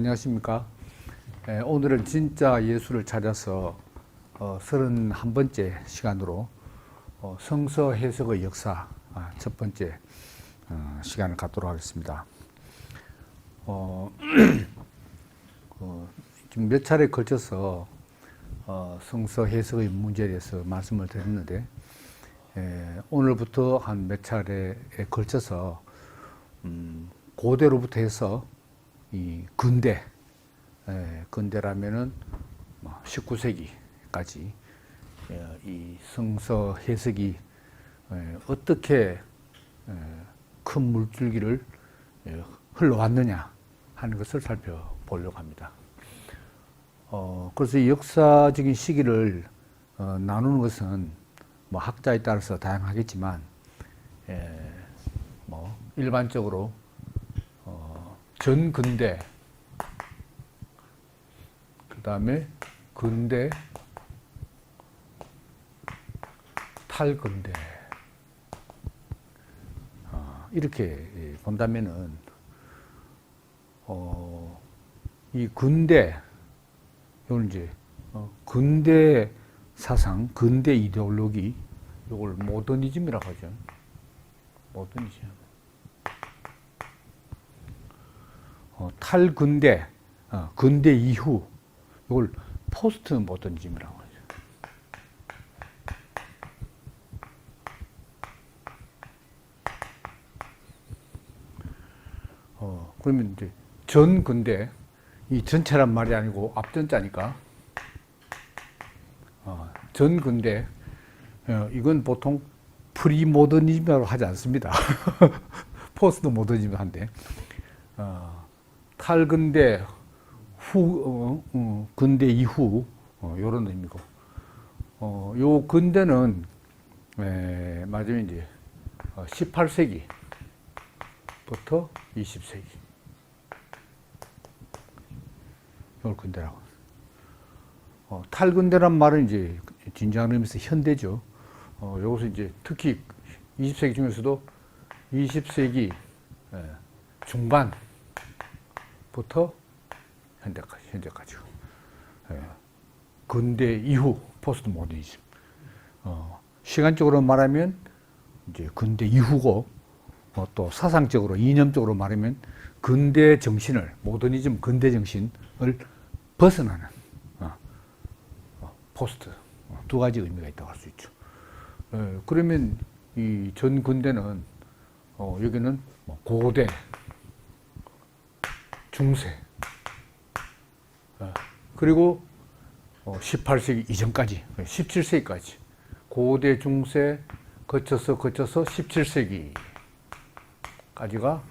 안녕하십니까. 오늘은 진짜 예수를 찾아서 31번째 시간으로 성서 해석의 역사 첫 번째 시간을 갖도록 하겠습니다. 지금 몇 차례에 걸쳐서 성서 해석의 문제에 대해서 말씀을 드렸는데 오늘부터 한 몇 차례에 걸쳐서 고대로부터 해서 이 근대라면은 19세기까지 이 성서 해석이 어떻게 큰 물줄기를 흘러왔느냐 하는 것을 살펴보려고 합니다. 그래서 이 역사적인 시기를 나누는 것은 학자에 따라서 다양하겠지만 일반적으로 전근대, 그 다음에 근대, 탈근대 이렇게 본다면은 이 근대, 이건 이제 근대 사상, 근대 이데올로기, 이걸 모더니즘이라고 하죠. 모더니즘. 탈근대, 근대 이후, 이걸 포스트 모더니즘이라고 하죠. 그러면 이제 전근대, 이 전체란 말이 아니고 앞전자니까, 전근대, 이건 보통 프리모더니즘이라고 하지 않습니다. 포스트 모더니즘 한데, 탈근대 근대 이후 이런 의미고, 요 근대는 맞으면 이제 18세기부터 20세기 이걸 근대라고. 탈근대란 말은 이제 진정한 의미에서 현대죠. 여기서 이제 특히 20세기 중에서도 20세기 중반부터 현재까지. 근대 이후 포스트 모더니즘. 시간적으로 말하면 이제 근대 이후고, 또 사상적으로 이념적으로 말하면 근대 정신을, 모더니즘 근대 정신을 벗어나는 포스트, 두 가지 의미가 있다고 할 수 있죠. 그러면 이 전 근대는 여기는 고대, 중세, 그리고 18세기 이전까지, 17세기까지, 고대, 중세 거쳐서 17세기까지가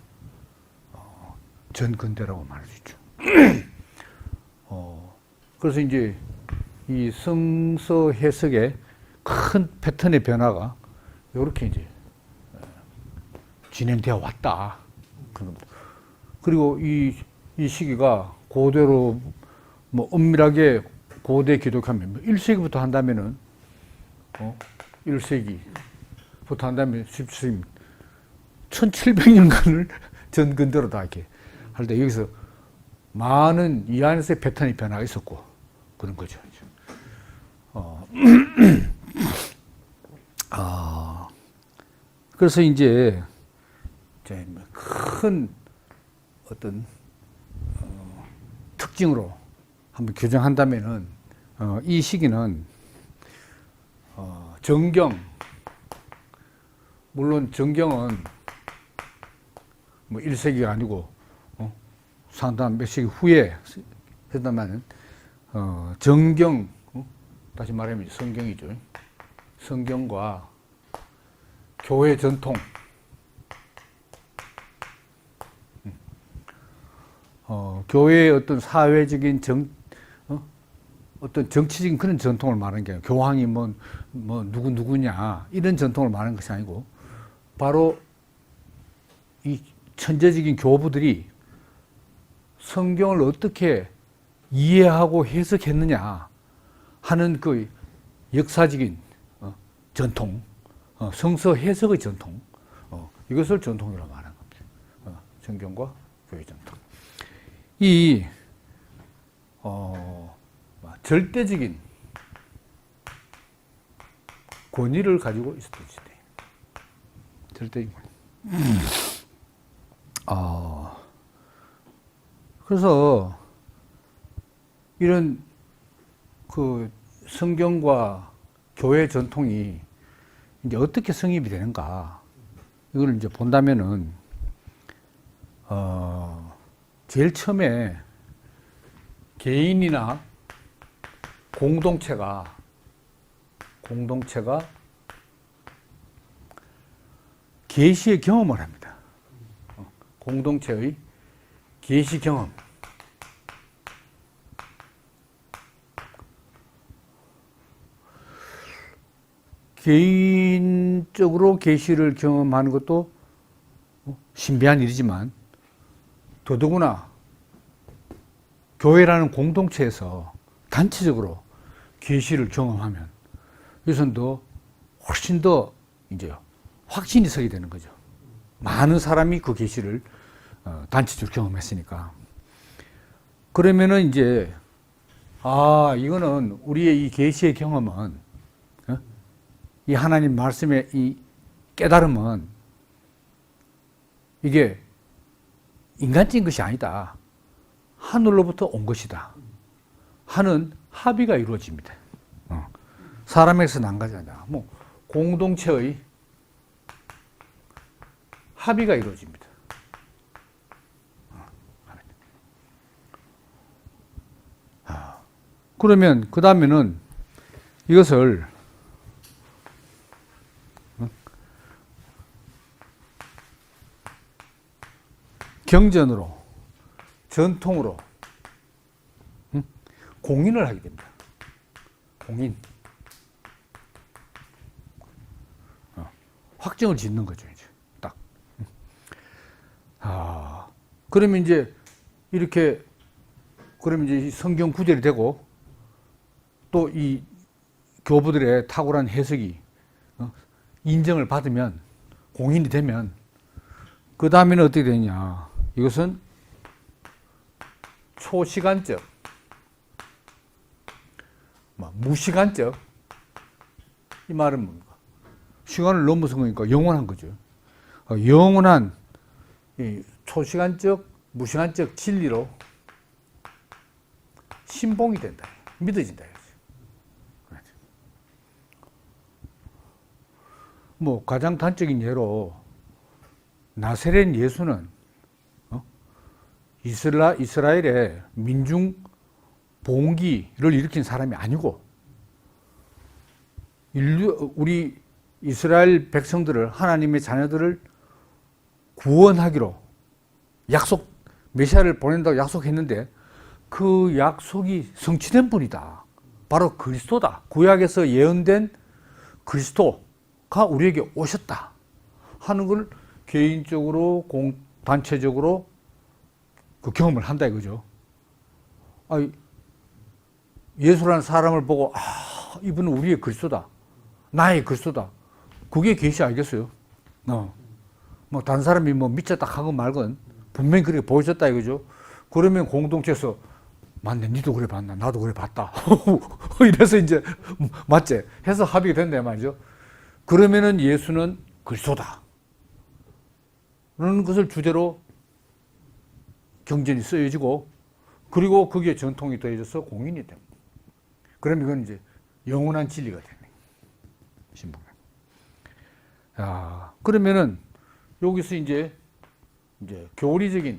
전근대라고 말할 수 있죠. 그래서 이제 이 성서 해석의 큰 패턴의 변화가 이렇게 이제 진행되어 왔다. 그리고 이 시기가 고대로 엄밀하게 고대 기독하면 1세기부터 한다면은 1세기부터 한다면 17세기 1700년간을 전근대로 다 이렇게 할 때 여기서 많은 이 안에서의 패턴의 변화가 있었고 그런 거죠. 그래서 이제 큰 어떤 특징으로 한번 규정한다면은 이 시기는 정경, 물론 정경은 1세기가 아니고 상당 몇 세기 후에 했다면 정경, 다시 말하면 성경이죠. 성경과 교회 전통, 교회의 어떤 사회적인 어떤 정치적인 그런 전통을 말하는 게 아니라 교황이 누구냐 이런 전통을 말하는 것이 아니고 바로 이 천재적인 교부들이 성경을 어떻게 이해하고 해석했느냐 하는 그 역사적인 전통, 성서 해석의 전통, 이것을 전통이라고 말하는 겁니다. 성경과 교회 전통. 이 절대적인 권위를 가지고 있었던 시대. 절대적인 권위. 그래서 이런 그 성경과 교회 전통이 이제 어떻게 성립이 되는가, 이걸 이제 본다면은, 제일 처음에 개인이나 공동체가 계시의 경험을 합니다. 공동체의 계시 경험. 개인적으로 계시를 경험하는 것도 신비한 일이지만, 더더구나 교회라는 공동체에서 단체적으로 계시를 경험하면 이것은 더 훨씬 더 이제 확신이 서게 되는 거죠. 많은 사람이 그 계시를 단체적으로 경험했으니까. 그러면은 이제 이거는 우리의 이 계시의 경험은, 이 하나님 말씀의 이 깨달음은 이게 인간적인 것이 아니다. 하늘로부터 온 것이다 하는 합의가 이루어집니다. 사람에서 난 것이 아니라 공동체의 합의가 이루어집니다. 그러면 그 다음에는 이것을 경전으로, 전통으로 공인을 하게 됩니다. 공인. 확정을 짓는 거죠, 이제. 딱. 그러면 이제 이렇게, 그러면 이제 성경 구절이 되고, 또 이 교부들의 탁월한 해석이 인정을 받으면, 공인이 되면, 그 다음에는 어떻게 되냐. 이것은 초시간적, 무시간적, 이 말은 뭡니까? 시간을 넘어선 거니까 영원한 거죠. 영원한 이 초시간적, 무시간적 진리로 신봉이 된다. 믿어진다. 가장 단적인 예로 나사렛 예수는 이스라엘의 민중 봉기를 일으킨 사람이 아니고, 우리 이스라엘 백성들을, 하나님의 자녀들을 구원하기로 메시아를 보낸다고 약속했는데, 그 약속이 성취된 분이다. 바로 그리스도다. 구약에서 예언된 그리스도가 우리에게 오셨다 하는 걸 개인적으로, 단체적으로 그 경험을 한다 이거죠. 예수라는 사람을 보고, 이분은 우리의 그리스도다. 나의 그리스도다. 그게 계시 알겠어요? 다른 사람이 미쳤다 하건 말건 분명히 그렇게 보여줬다 이거죠. 그러면 공동체에서, 맞네, 니도 그래 봤나? 나도 그래 봤다. 이래서 이제, 맞지? 해서 합의가 된다 말이죠. 그러면은 예수는 그리스도다. 라는 것을 주제로 경전이 쓰여지고, 그리고 거기에 전통이 더해져서 공인이 됩니다. 그러면 이건 이제 영원한 진리가 되네. 신봉. 그러면은 여기서 이제 교리적인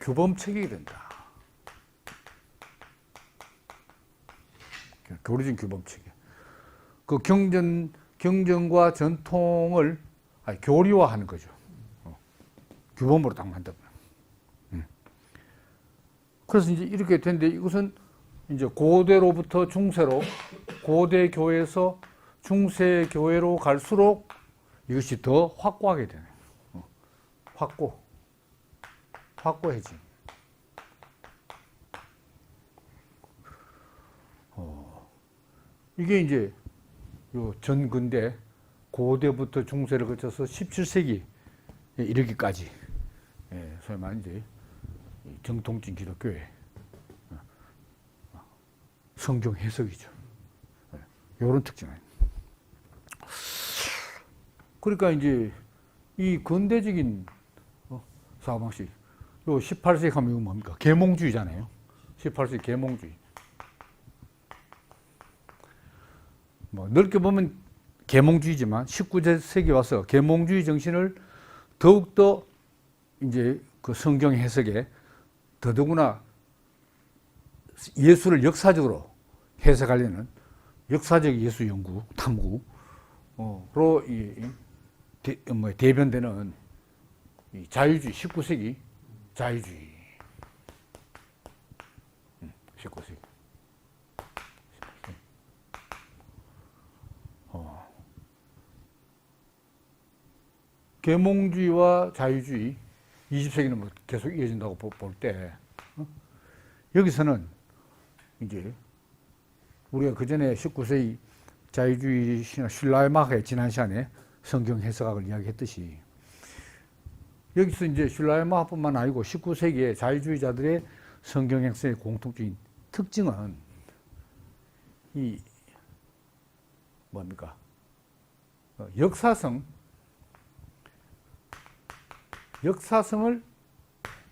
규범 체계가 된다. 교리적인 규범 체계. 그 경전과 전통을 교리화하는 거죠. 규범으로 딱 만들어요. 그래서 이제 이렇게 됐는데, 이것은 이제 고대로부터 중세로, 고대 교회에서 중세 교회로 갈수록 이것이 더 확고하게 되네요. 확고해지. 이게 이제 요 전근대, 고대부터 중세를 거쳐서 17세기 이르기까지, 소위 말하는 이제 정통적인 기독교의 성경 해석이죠. 이런 특징은. 그러니까 이제 이 근대적인 사고방식, 요 18세기 하면 이거 뭡니까? 계몽주의잖아요. 18세기 계몽주의. 뭐 넓게 보면 계몽주의지만 19세기 와서 계몽주의 정신을 더욱더 이제 그 성경 해석에 더더구나 예수를 역사적으로 해석하려는 역사적 예수 연구, 탐구로 대변되는 이 자유주의, 19세기 자유주의. 19세기. 계몽주의와 자유주의, 20세기는 뭐 계속 이어진다고 볼 때, 여기서는 이제 우리가 그 전에 19세기 자유주의 신학 슐라이마흐의 지난 시간에 성경 해석학을 이야기했듯이, 여기서 이제 슐라이마흐뿐만 아니고 19세기의 자유주의자들의 성경 해석의 공통적인 특징은 이 뭡니까? 역사성을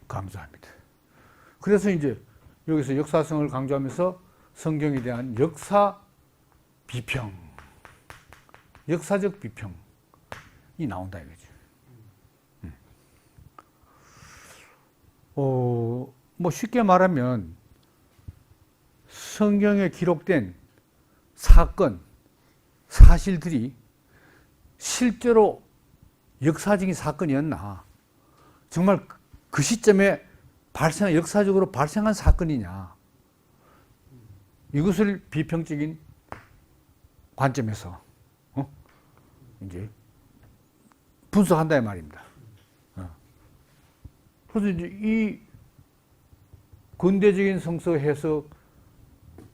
강조합니다. 그래서 이제 여기서 역사성을 강조하면서 성경에 대한 역사 비평, 역사적 비평이 나온다 이거죠. 뭐 쉽게 말하면 성경에 기록된 사건, 사실들이 실제로 역사적인 사건이었나, 정말 그 시점에 역사적으로 발생한 사건이냐, 이것을 비평적인 관점에서 이제 분석한다 이 말입니다. 그래서 이제 이 근대적인 성서 해석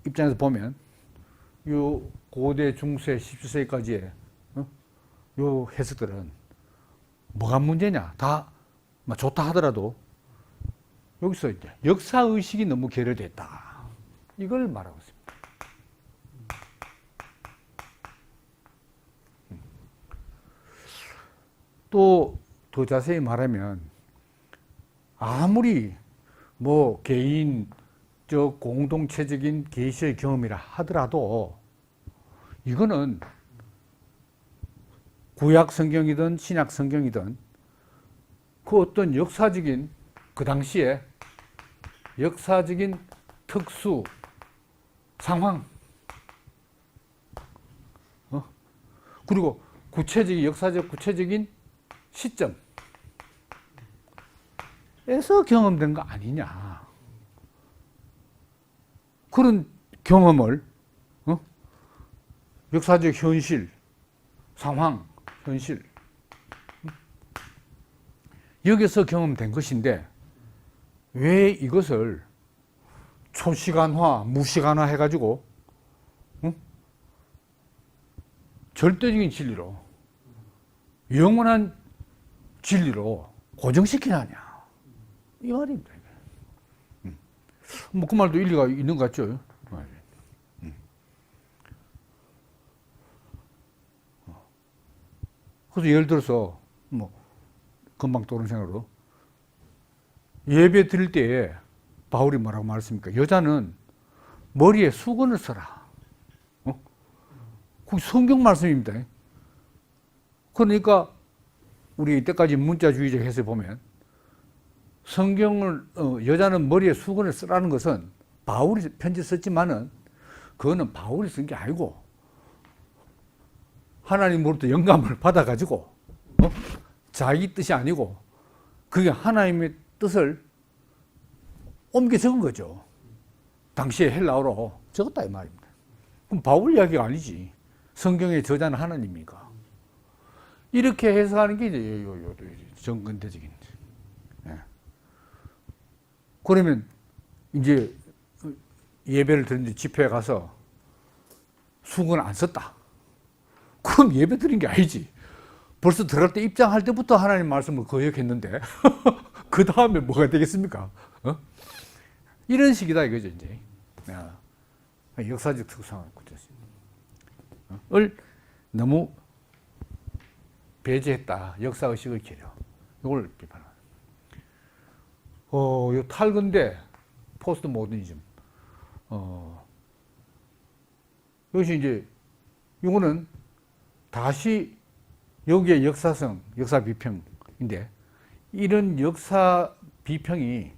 입장에서 보면 요 고대 중세 17세기까지의 요 해석들은 뭐가 문제냐, 다 좋다 하더라도 여기서 이제 역사의식이 너무 결여됐다, 이걸 말하고 있습니다. 또 더 자세히 말하면 아무리 뭐 개인적 공동체적인 계시의 경험이라 하더라도 이거는 구약 성경이든 신약 성경이든 그 어떤 역사적인, 그 당시에 역사적인 특수 상황, 그리고 구체적인, 역사적 구체적인 시점에서 경험된 거 아니냐, 그런 경험을 역사적 현실, 상황, 현실, 여기서 경험된 것인데 왜 이것을 초시간화, 무시간화 해가지고 절대적인 진리로, 영원한 진리로 고정시키느냐, 이 말입니다. 뭐 그 말도 일리가 있는 것 같죠. 그래서 예를 들어서 뭐 금방 떠오른 생각으로 예배 드릴 때에 바울이 뭐라고 말했습니까? 여자는 머리에 수건을 써라. 그 성경 말씀입니다. 그러니까 우리 이때까지 문자주의적 해석을 보면 성경을 여자는 머리에 수건을 쓰라는 것은 바울이 편지 썼지만은 그거는 바울이 쓴 게 아니고 하나님으로부터 영감을 받아가지고 자기 뜻이 아니고 그게 하나님의 뜻을 옮겨 적은 거죠. 당시에 헬라어로 적었다 이 말입니다. 그럼 바울 이야기가 아니지. 성경의 저자는 하나님이니까. 이렇게 해석하는 게 이제 정근대적인. 예. 그러면 이제 예배를 드리는데 집회에 가서 수건 안 썼다. 그럼 예배 드린 게 아니지. 벌써 들어갈 때 입장할 때부터 하나님 말씀을 거역했는데 그 다음에 뭐가 되겠습니까? 이런 식이다 이거죠, 이제. 역사적 특성을 을 너무 배제했다. 역사의식을 기려. 이걸 비판하는. 요 탈근대, 포스트 모더니즘. 이것이 이제, 이거는 다시 여기에 역사성, 역사 비평인데, 이런 역사 비평이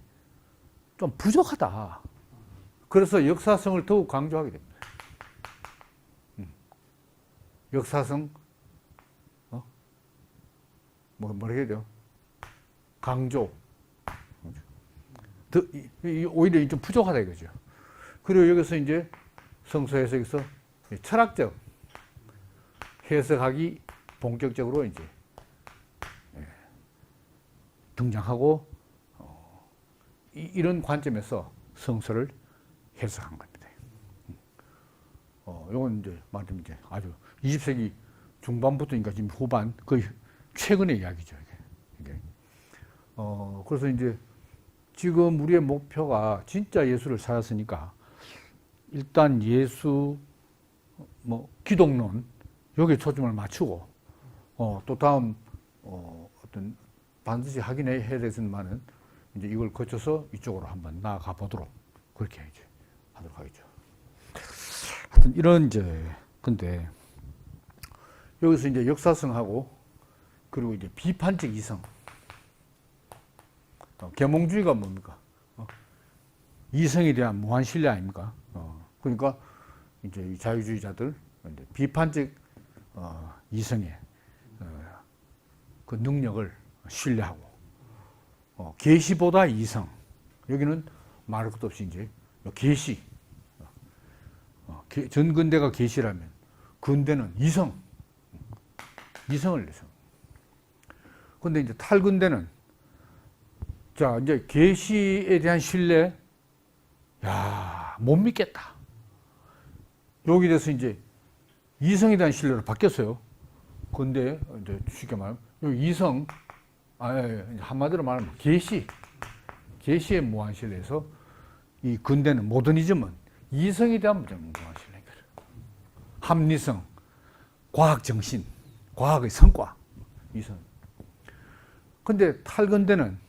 좀 부족하다. 그래서 역사성을 더욱 강조하게 됩니다. 역사성, 뭐라 해야 돼요? 강조. 오히려 좀 부족하다 이거죠. 그리고 여기서 이제 성서 해석에서 철학적 해석하기 본격적으로 이제 등장하고 이런 관점에서 성서를 해석한 겁니다. 이건 이제 말하자면 이제 아주 20세기 중반부터니까 지금 후반 거의 최근의 이야기죠. 이게. 그래서 이제 지금 우리의 목표가 진짜 예수를 찾았으니까 일단 예수, 기독론 여기에 초점을 맞추고 또 다음 어떤 반드시 확인해야 되지만은 이제 이걸 거쳐서 이쪽으로 한번 나아가 보도록 그렇게 이제 하도록 하겠죠. 하여튼 이런 이제 근데 여기서 이제 역사성하고 그리고 이제 비판적 이성. 계몽주의가 뭡니까? 이성에 대한 무한 신뢰 아닙니까? 그러니까 이제 이 자유주의자들 이제 비판적 이성의 그 능력을 신뢰하고 계시보다 이성. 여기는 말할 것도 없이 이제 계시. 전근대가 계시라면 근대는 이성. 이성을 내서. 근데 이제 탈근대는 자, 이제 계시에 대한 신뢰, 야, 못 믿겠다. 여기 대해서 이제 이성에 대한 신뢰로 바뀌었어요. 근데 이제 쉽게 말하면 이성, 한마디로 말하면 계시의 무한 신뢰에서 이 근대는 모더니즘은 이성에 대한 무한 신뢰인 거예요. 합리성, 과학 정신, 과학의 성과, 이성. 근데 탈근대는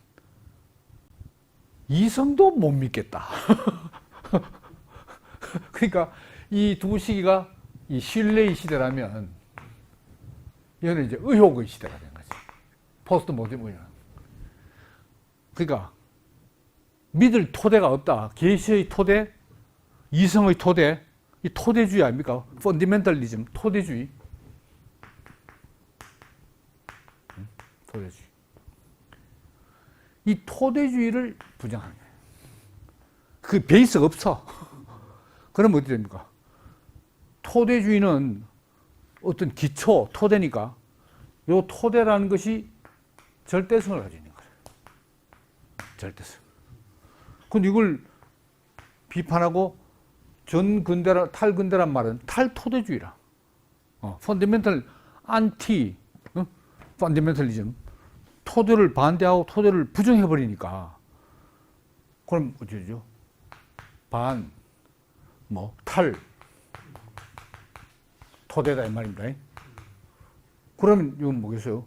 이성도 못 믿겠다. 그러니까 이 두 시기가 이 신뢰의 시대라면 이거는 이제 의혹의 시대가 된 거지. 포스트 모더니즘. 그러니까 믿을 토대가 없다. 계시의 토대, 이성의 토대, 이 토대주의 아닙니까? 펀디멘털리즘, 토대주의. 토대주의. 이 토대주의를 부정하는 거예요. 그 베이스가 없어. 그러면 어떻게 됩니까? 토대주의는 어떤 기초, 토대니까 이 토대라는 것이 절대성을 가지고 있는 거예요. 절대성. 근데 이걸 비판하고 탈근대란 말은 탈토대주의라. 펀더멘털 안티, 펀더멘털리즘. 토대를 반대하고 토대를 부정해버리니까 그럼 어떻게 되죠? 탈 토대다 이 말입니다. 그러면 이건 뭐겠어요?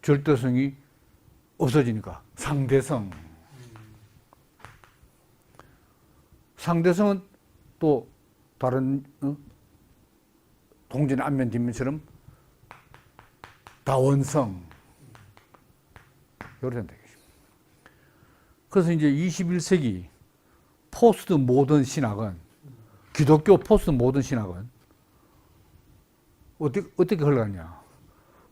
절대성이 없어지니까 상대성. 상대성은 또 다른 동전의 앞면 뒷면처럼 다원성. 요렇게 된다. 그래서 이제 21세기 포스트 모던 신학은 기독교 포스트 모던 신학은 어떻게 흘러가냐?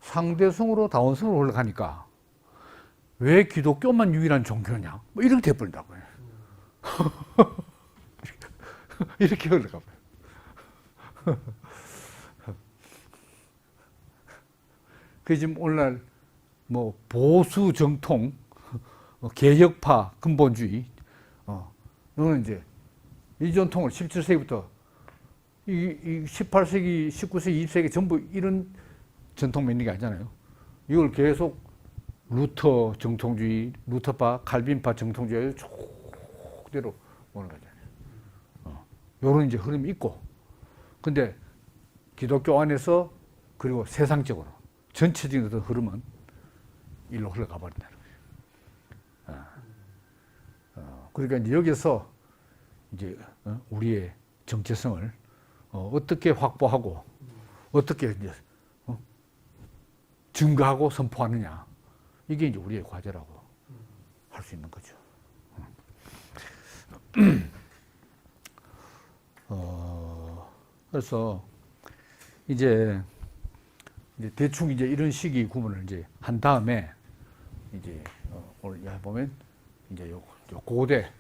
상대성으로 다원성으로 흘러가니까 왜 기독교만 유일한 종교냐? 뭐 이렇게 돼버린다고요. 이렇게 흘러가 봐요. 그 지금 오늘날 보수 정통, 개혁파 근본주의, 이거는 이제 이 전통을 17세기부터 이 18세기, 19세기, 20세기 전부 이런 전통만 있는 게 아니잖아요. 이걸 계속 루터 정통주의, 루터파, 칼빈파 정통주의 쭉 그대로 오는 거잖아요. 요런 이제 흐름이 있고, 근데 기독교 안에서 그리고 세상적으로 전체적인 어떤 흐름은 일로 흘러가 버린다는 거죠. 그러니까 이제 여기서 이제 우리의 정체성을 어떻게 확보하고 어떻게 이제 증거하고 선포하느냐, 이게 이제 우리의 과제라고 할 수 있는 거죠. 그래서 이제 대충 이제 이런 시기 구분을 이제 한 다음에 이제 오늘 보면 이제 요 고대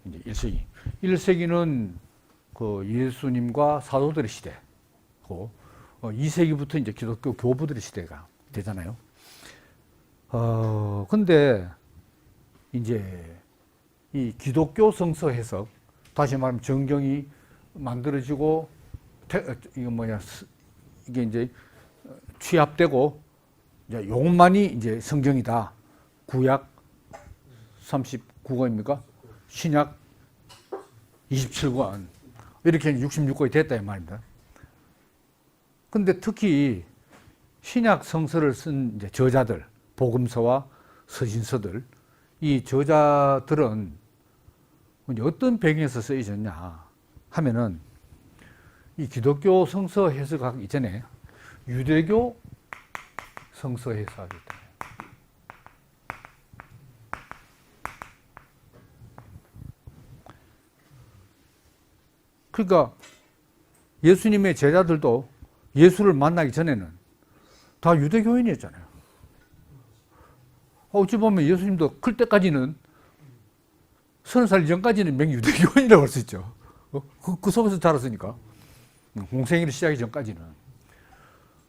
이제 1세기. 1세기는 그 예수님과 사도들의 시대고, 2세기부터 이제 기독교 교부들의 시대가 되잖아요. 근데 이제 이 기독교 성서 해석, 다시 말하면 정경이 만들어지고, 이게 이제 취합되고, 이제 요것만이 이제 성경이다. 구약 39권입니까? 신약 27권. 이렇게 66권이 됐다, 이 말입니다. 근데 특히 신약 성서를 쓴 이제 저자들, 복음서와 서신서들, 이 저자들은 어떤 배경에서 쓰여졌냐 하면은, 이 기독교 성서 해석하기 이전에 유대교 성서 해석하기 있다. 그러니까 예수님의 제자들도 예수를 만나기 전에는 다 유대교인이었잖아요. 어찌 보면 예수님도 클 때까지는 30살 전까지는 맹유대교인이라고 할 수 있죠. 그 속에서 자랐으니까. 공생애를 시작하기 전까지는.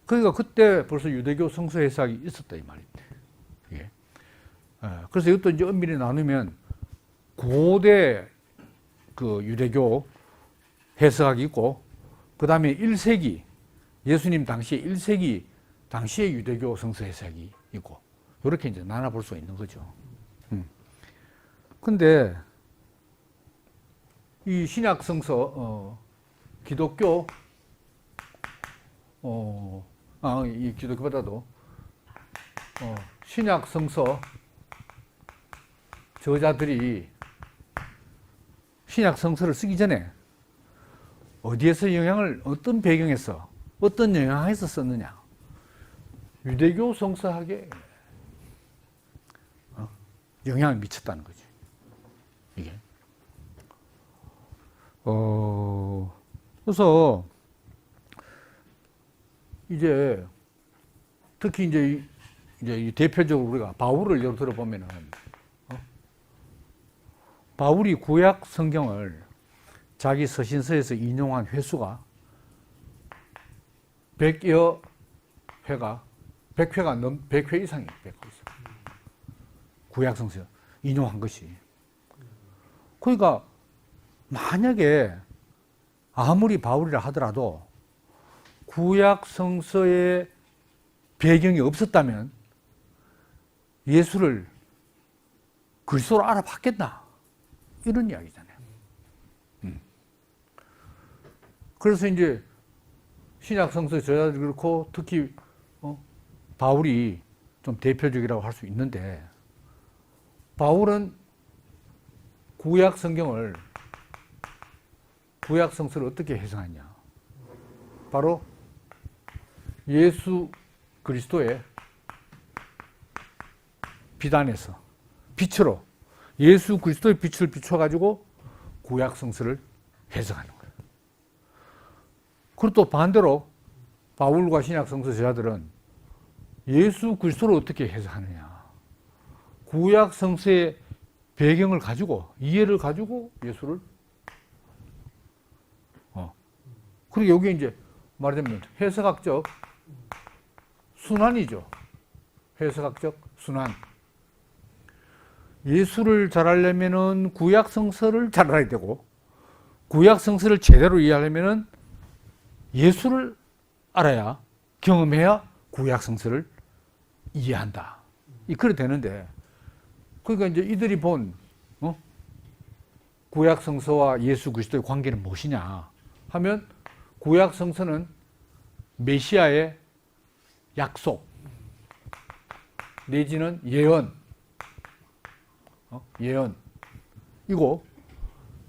그러니까 그때 벌써 유대교 성서 해석이 있었다, 이 말입니다. 예. 그래서 이것도 이제 엄밀히 나누면 고대 그 유대교 해석학이 있고, 그 다음에 1세기, 예수님 당시에 1세기 당시의 유대교 성서 해석이 있고, 이렇게 이제 나눠볼 수가 있는 거죠. 근데 이 신약 성서, 기독교, 이 기독교보다도 신약 성서 저자들이 신약 성서를 쓰기 전에 어디에서 영향을, 어떤 배경에서, 어떤 영향에서 썼느냐. 유대교 성서학에 영향을 미쳤다는 거지, 이게. 그래서 이제 특히 이제 대표적으로 우리가 바울을 예로 들어보면은, 바울이 구약 성경을 자기 서신서에서 인용한 횟수가 100여 회가, 100회 이상이에요. 100회 이상. 구약 성서 인용한 것이. 그러니까 만약에 아무리 바울이라 하더라도 구약 성서의 배경이 없었다면 예수를 그리스도로 알아봤겠나, 이런 이야기잖아요. 그래서 이제 신약 성서 저자들이 그렇고, 특히 바울이 좀 대표적이라고 할 수 있는데, 바울은 구약 성경을, 구약 성서를 어떻게 해석하냐. 바로 예수 그리스도의 비단에서, 빛으로, 예수 그리스도의 빛을 비춰가지고 구약 성서를 해석하는 거예요. 그리고 또 반대로 바울과 신약 성서 저자들은 예수 그리스도를 어떻게 해석하느냐. 구약 성서의 배경을 가지고, 이해를 가지고 예수를, 그리고 여기 이제 말하자면 해석학적 순환이죠. 해석학적 순환. 예수를 잘 알려면은 구약 성서를 잘 알아야 되고, 구약 성서를 제대로 이해하려면은 예수를 알아야, 경험해야 구약 성서를 이해한다. 그래 되는데, 그러니까 이제 이들이 본 구약 성서와 예수 그리스도의 관계는 무엇이냐 하면, 구약 성서는 메시아의 약속 내지는 예언, 예언이고,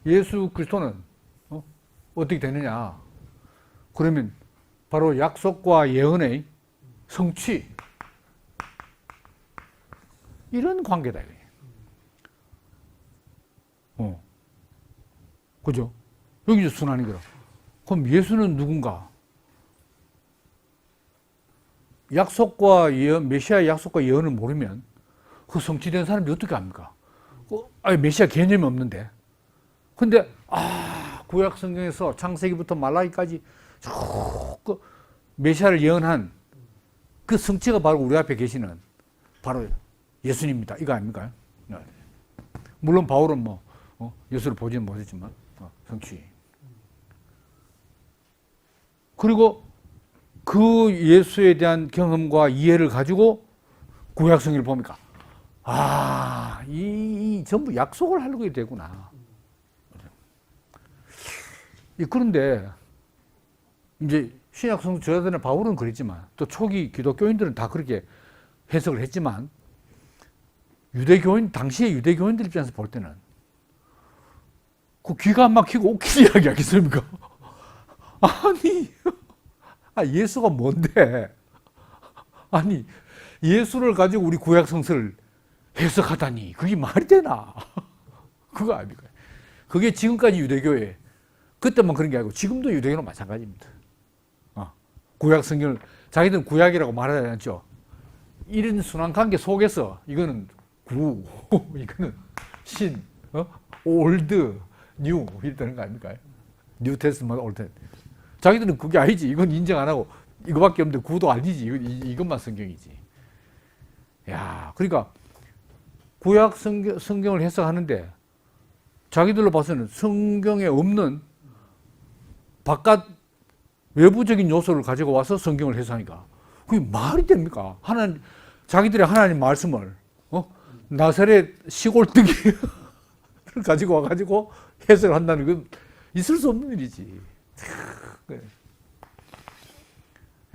예수 그리스도는 어떻게 되느냐 그러면 바로 약속과 예언의 성취, 이런 관계다. 그죠? 여기 순환이 그럼. 그럼 예수는 누군가? 약속과 예언, 메시아의 약속과 예언을 모르면 그 성취된 사람이 어떻게 합니까? 아니, 메시아 개념이 없는데. 근데, 구약 성경에서 창세기부터 말라기까지 그 메시아를 예언한 그 성취가 바로 우리 앞에 계시는 바로 예수님입니다. 이거 아닙니까? 물론 바울은 뭐 예수를 보지는 못했지만 성취. 그리고 그 예수에 대한 경험과 이해를 가지고 구약 성경을 보니까 이 전부 약속을 하려고 되구나. 그런데 이제 신약 성경 저자들은 바울은 그랬지만 또 초기 기독교인들은 다 그렇게 해석을 했지만, 당시의 유대교인들 입장에서 볼 때는 그 귀가 안 막히고 웃긴 이야기 하겠습니까? 아니, 예수가 뭔데? 아니, 예수를 가지고 우리 구약 성서를 해석하다니, 그게 말이 되나? 그거 아닙니까? 그게 지금까지 유대교회, 그때만 그런 게 아니고 지금도 유대교는 마찬가지입니다. 구약 성경을 자기들은 구약이라고 말하지 않죠. 이런 순환 관계 속에서 이거는 이거는 신, 올드, 뉴 이랬다는 거 아닙니까? 뉴 테스트먼트, 올드 테스트. 자기들은 그게 아니지. 이건 인정 안 하고 이거밖에 없는데 구도 아니지. 이것만 성경이지. 야, 그러니까 구약 성경을 해석하는데 자기들로 봐서는 성경에 없는 바깥 외부적인 요소를 가지고 와서 성경을 해석하니까 그게 말이 됩니까? 자기들의 하나님 말씀을 나사렛 시골뜨기를 가지고 와가지고 해석을 한다는 건 있을 수 없는 일이지.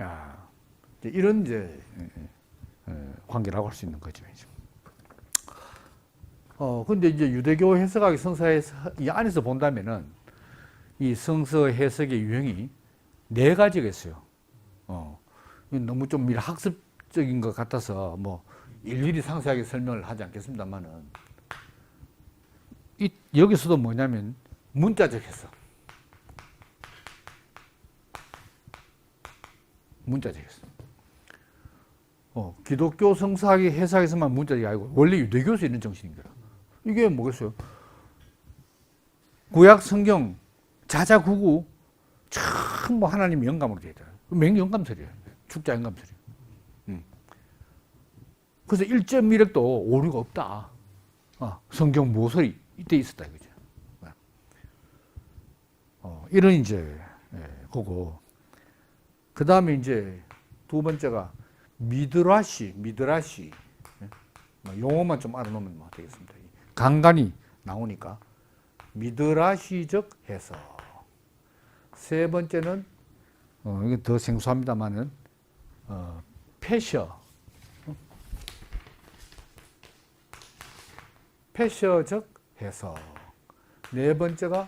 야, 이런 이제 관계라고 할 수 있는 거죠. 근데 이제 유대교 해석학의 성서에서 이 안에서 본다면은 이 성서 해석의 유형이 4가지가 있어요. 너무 좀 학습적인 것 같아서 뭐 일일이 상세하게 설명을 하지 않겠습니다만은, 여기서도 뭐냐면 문자적 해석. 문자적 해석. 기독교 성서학의 해석에서만 문자적이 아니고 원래 유대교에서 있는 정신인 거야. 이게 뭐겠어요? 구약 성경 자자구구 참 하나님의 영감으로 되어 있다. 맹영감설이에요. 축자 영감설이에요. 그래서 1.1핵도 오류가 없다. 성경 모설이 이때 있었다 이거죠. 이런 이제 거고, 그 다음에 이제 2번째가 미드라시. 용어만 좀 알아놓으면 되겠습니다. 간간히 나오니까 미드라시적 해석. 3번째는 이게 더 생소합니다만은 패셔적 해석. 4번째가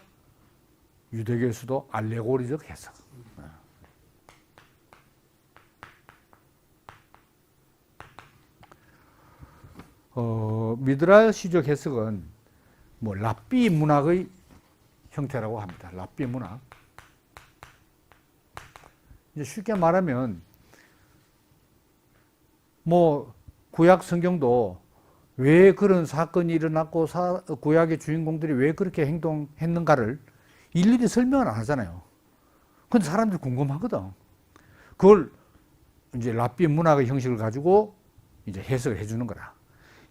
유대교에서도 알레고리적 해석. 미드라시적 해석은 뭐 랍비 문학의 형태라고 합니다. 랍비 문학. 이제 쉽게 말하면 뭐 구약 성경도 왜 그런 사건이 일어났고 구약의 주인공들이 왜 그렇게 행동했는가를 일일이 설명을 안 하잖아요. 근데 사람들이 궁금하거든. 그걸 이제 랍비 문학의 형식을 가지고 이제 해석을 해주는 거라.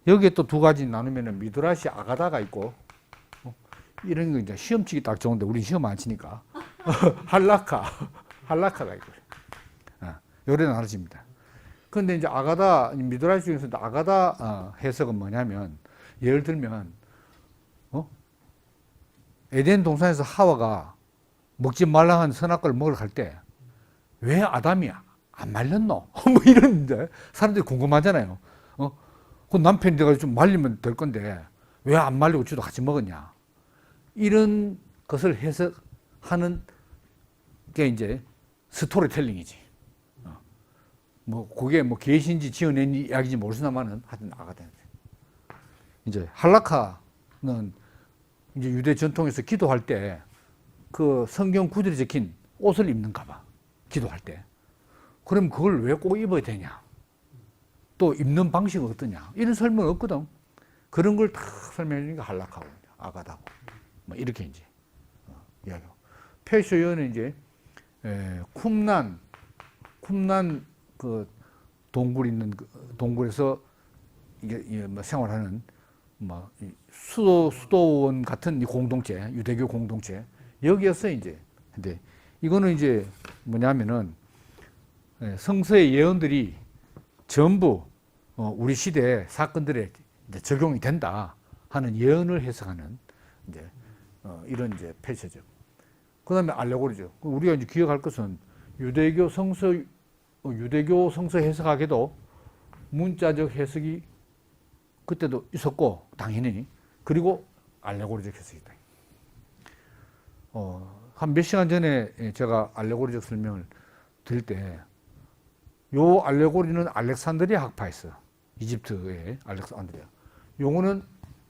여기에 또 2가지 나누면은 미드라시 아가다가 있고, 이런 거 이제 시험 치기 딱 좋은데 우리 시험 안 치니까 할라카가 있고, 요래 나눠집니다. 근데 이제 아가다, 미드라시 중에서도 아가다 해석은 뭐냐면, 예를 들면, 에덴 동산에서 하와가 먹지 말라 한 선악과를 먹으러 갈 때, 왜 아담이 안 말렸노? 뭐 이런데, 사람들이 궁금하잖아요. 그 남편이 돼가지고 좀 말리면 될 건데, 왜 안 말리고 지도 같이 먹었냐? 이런 것을 해석하는 게 이제 스토리텔링이지. 뭐 그게 뭐 계신지 지어낸 이야기인지 모르시나마는 하여튼 아가다. 이제 할라카는 이제 유대 전통에서 기도할 때 그 성경 구절이 적힌 옷을 입는가 봐. 기도할 때. 그럼 그걸 왜 꼭 입어야 되냐? 또 입는 방식은 어떠냐? 이런 설명은 없거든. 그런 걸 다 설명해 주는 게 할라카고 아가다고. 뭐 이렇게 이제 이야기하고. 페르시아어는 이제 쿰난 그 동굴 있는 동굴에서 이게 뭐 생활하는 뭐 수도원 같은 이 공동체, 유대교 공동체 여기에서 이제 근데 이거는 이제 뭐냐면은 성서의 예언들이 전부 우리 시대의 사건들에 이제 적용이 된다 하는 예언을 해석하는 이제 이런 이제 패시죠. 그다음에 알레고리죠. 우리가 이제 기억할 것은 유대교 성서 해석하기도 문자적 해석이 그때도 있었고 당연히 그리고 알레고리적 해석이다. 한 몇 시간 전에 제가 알레고리적 설명을 드릴 때 요 알레고리는 알렉산드리아 학파에서 이집트의 알렉산드리아 요거는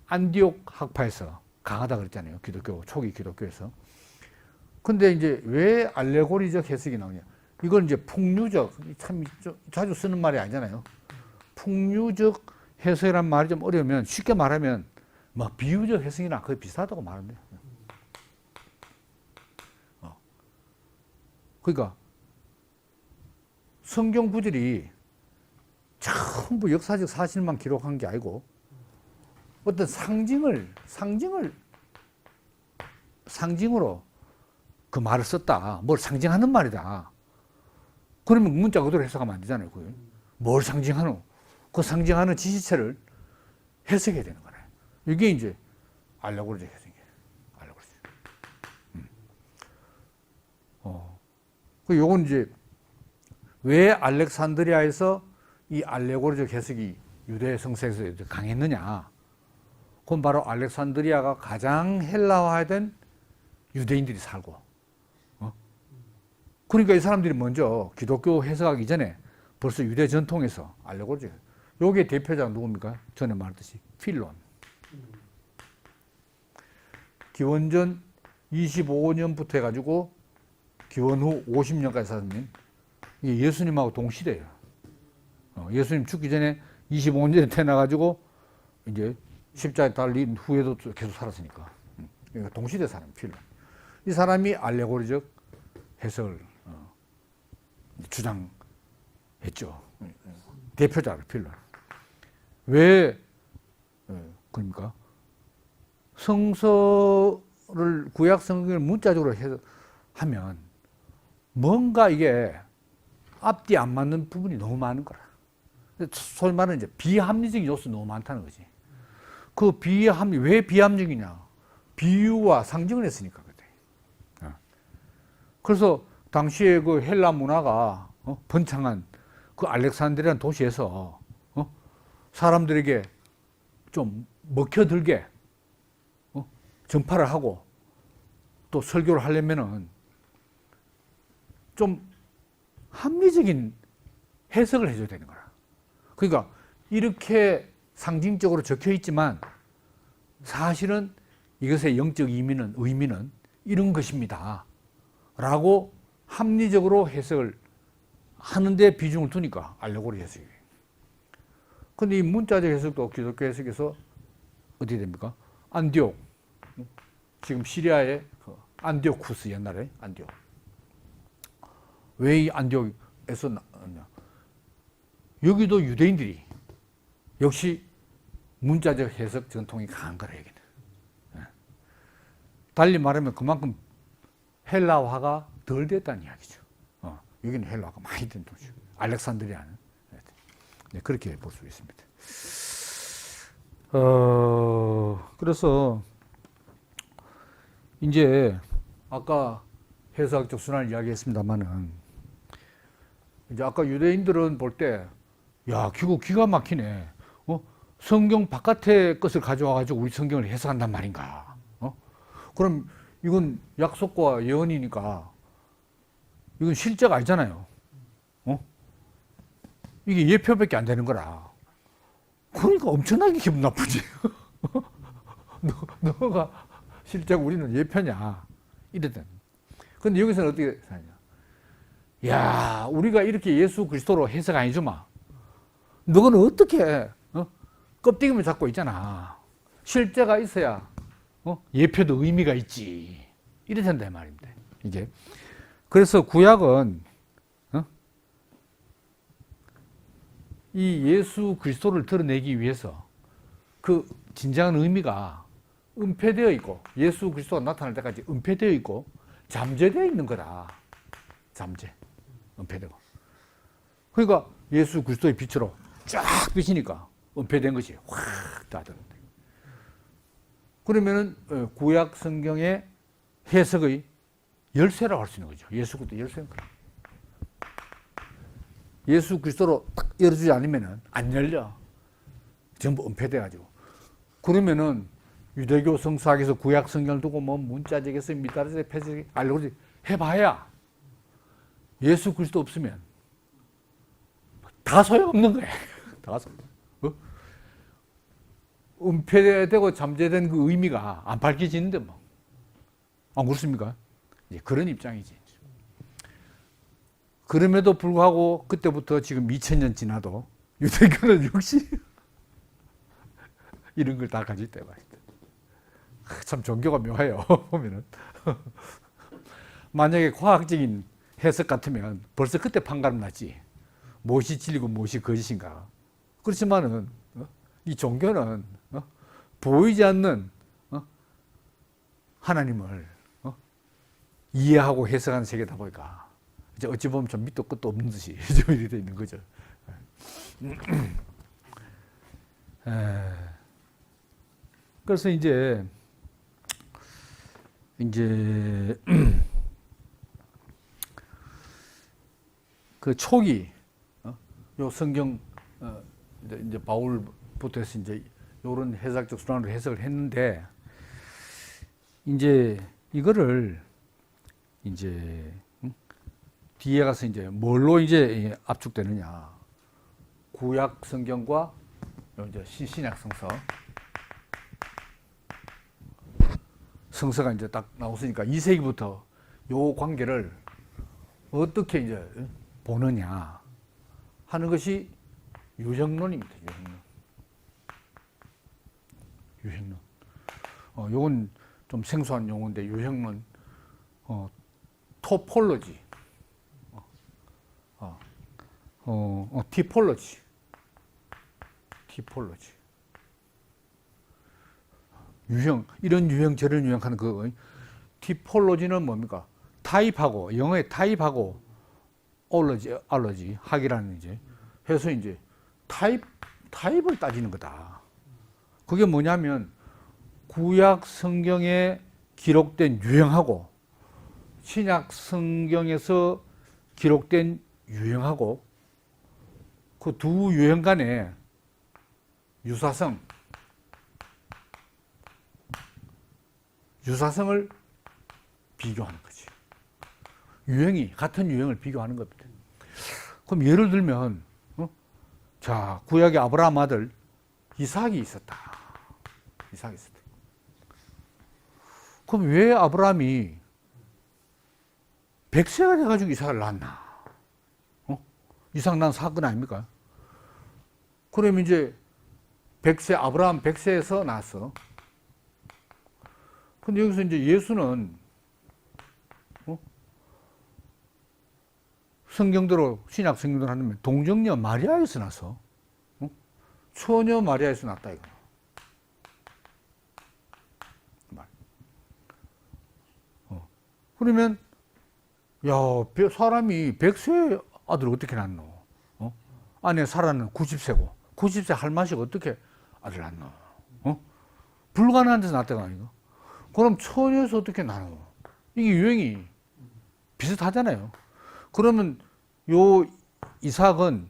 안디옥 학파에서 강하다 그랬잖아요. 기독교 초기 기독교에서. 근데 이제 왜 알레고리적 해석이 나오냐? 이건 이제 풍류적 참 자주 쓰는 말이 아니잖아요. 풍류적 해석이란 말이 좀 어려우면 쉽게 말하면 뭐 비유적 해석이나 거의 비슷하다고 말하면 돼요. 그러니까 성경 구절이 전부 역사적 사실만 기록한 게 아니고 어떤 상징으로 그 말을 썼다. 뭘 상징하는 말이다. 그러면 문자 그대로 해석하면 안 되잖아요. 그게. 뭘 상징하노? 그 상징하는 지시체를 해석해야 되는 거네. 이게 이제 알레고리적 해석이에요. 알레고리적. 요건 이제 왜 알렉산드리아에서 이 알레고리적 해석이 유대 성서에서 강했느냐? 그건 바로 알렉산드리아가 가장 헬라화된 유대인들이 살고, 그러니까 이 사람들이 먼저 기독교 해석하기 전에 벌써 유대 전통에서 알레고리적. 요게 대표자가 누굽니까? 전에 말했듯이 필론. 기원전 25년부터 해가지고 기원 후 50년까지 사는 이게 예수님하고 동시대예요. 예수님 죽기 전에 25년 태어나가지고 이제 십자가에 달린 후에도 계속 살았으니까. 그러니까 동시대 사람 필론. 이 사람이 알레고리적 해석을 주장했죠. 대표자를 필론. 왜 그러니까 성서를 구약 성경을 문자적으로 하면 뭔가 이게 앞뒤 안 맞는 부분이 너무 많은 거라. 소위 말하는 이제 비합리적인 요소 너무 많다는 거지. 그 왜 비합리적이냐? 비유와 상징을 했으니까 그때. 그래서 당시에 그 헬라 문화가 번창한 그 알렉산드리아 도시에서 사람들에게 좀 먹혀들게 전파를 하고 또 설교를 하려면은 좀 합리적인 해석을 해줘야 되는 거야. 그러니까 이렇게 상징적으로 적혀 있지만 사실은 이것의 영적 의미는 이런 것입니다. 라고 합리적으로 해석을 하는데 비중을 두니까 알레고리 해석이. 근데 이 문자적 해석도 기독교 해석에서 어떻게 됩니까? 안디옥. 지금 시리아의 안디오쿠스 옛날에 안디옥. 왜 이 안디옥에서 나왔냐? 여기도 유대인들이 역시 문자적 해석 전통이 강한 거라 여기는. 달리 말하면 그만큼 헬라화가 덜 됐다는 이야기죠. 여기는 헬라화가 많이 된 도시고 알렉산드리아는. 네, 그렇게 볼 수 있습니다. 그래서 이제 아까 해석학적 순환을 이야기했습니다만은 이제 아까 유대인들은 볼 때 야, 이거 기가 막히네. 성경 바깥의 것을 가져와 가지고 우리 성경을 해석한단 말인가? 그럼 이건 약속과 예언이니까 이건 실제가 아니잖아요. 이게 예표밖에 안 되는 거라. 그러니까 엄청나게 기분 나쁘지. 너가 실제 우리는 예표냐? 이랬던. 근데 여기서는 어떻게 사냐? 야, 우리가 이렇게 예수 그리스도로 해석 안 해주마. 너는 어떻게 껍데기만 잡고 있잖아. 실제가 있어야 예표도 의미가 있지. 이래 된다 말입니다. 이게. 그래서 구약은 이 예수 그리스도를 드러내기 위해서 그 진정한 의미가 은폐되어 있고 예수 그리스도가 나타날 때까지 은폐되어 있고 잠재되어 있는 거다. 잠재. 은폐되고. 그러니까 예수 그리스도의 빛으로 쫙 비치니까 은폐된 것이 확 닫았는데. 그러면은 구약 성경의 해석의 열쇠라고 할 수 있는 거죠. 예수 그리스도 열쇠인 거예요. 예수 그리스도로 딱 열어주지 않으면은 안 열려. 전부 은폐돼가지고. 그러면은 유대교 성서학에서 구약 성경을 두고 뭐 문자적에서 미따라서 폐쇄 알고지 해봐야 예수 그리스도 없으면 다 소용없는 거야. 다 소용. 은폐되고 잠재된 그 의미가 안 밝혀지는데 뭐. 안 그렇습니까? 이제 그런 입장이지. 그럼에도 불구하고 그때부터 지금 2000년 지나도 유대교는 역시 이런 걸 다 가질 때가 있다. 참 종교가 묘해요. 보면은 만약에 과학적인 해석 같으면 벌써 그때 판가름 났지. 무엇이 진리고 무엇이 거짓인가. 그렇지만은 이 종교는 보이지 않는 하나님을 이해하고 해석하는 세계다 보니까 이제 어찌 보면 좀 밑도 끝도 없는 듯이 좀 이렇게 돼 있는 거죠. 그래서 이제 그 초기 요 성경 이제 바울부터 해서 이제 요런 해석적 순환으로 해석을 했는데 이제 이거를 이제 뒤에 가서 이제 뭘로 이제 압축되느냐. 구약 성경과 이제 신약 성서가 이제 딱 나왔으니까 2세기부터 요 관계를 어떻게 이제 보느냐 하는 것이 유형론입니다. 유형론. 요건 좀 생소한 용어인데 유형론, 토폴로지, 티폴로지. 유형, 이런 유형, 저런 유형 하는 그 티폴로지는 뭡니까? 타입하고, 영어의 타입하고 알러지, 학이라는 이제 해서 이제 타입을 따지는 거다. 그게 뭐냐면 구약 성경에 기록된 유형하고 신약 성경에서 기록된 유형하고 그 두 유형 간의 유사성을 비교하는 거지. 같은 유형을 비교하는 겁니다. 그럼 예를 들면, 자, 구약의 아브라함 아들 이삭이 있었다. 그럼 왜 아브라함이 100세가 돼가지고 이삭을 낳았나? 이삭 난 사건 아닙니까? 그러면 이제 아브라함 100세에서 낳았어. 근데 여기서 이제 예수는 성경대로 신약 성경대로 하면 동정녀 마리아에서 낳았어. 처녀 마리아에서 낳았다 이거. 그러면 야 사람이 100세 아들 어떻게 낳노? 아내 사라는 90세고 90세 할머니가 어떻게 아들 낳나? 불가능한 데서 낳았다가 아닌가? 그럼 처녀에서 어떻게 낳나? 이게 유행이 비슷하잖아요. 그러면 요 이삭은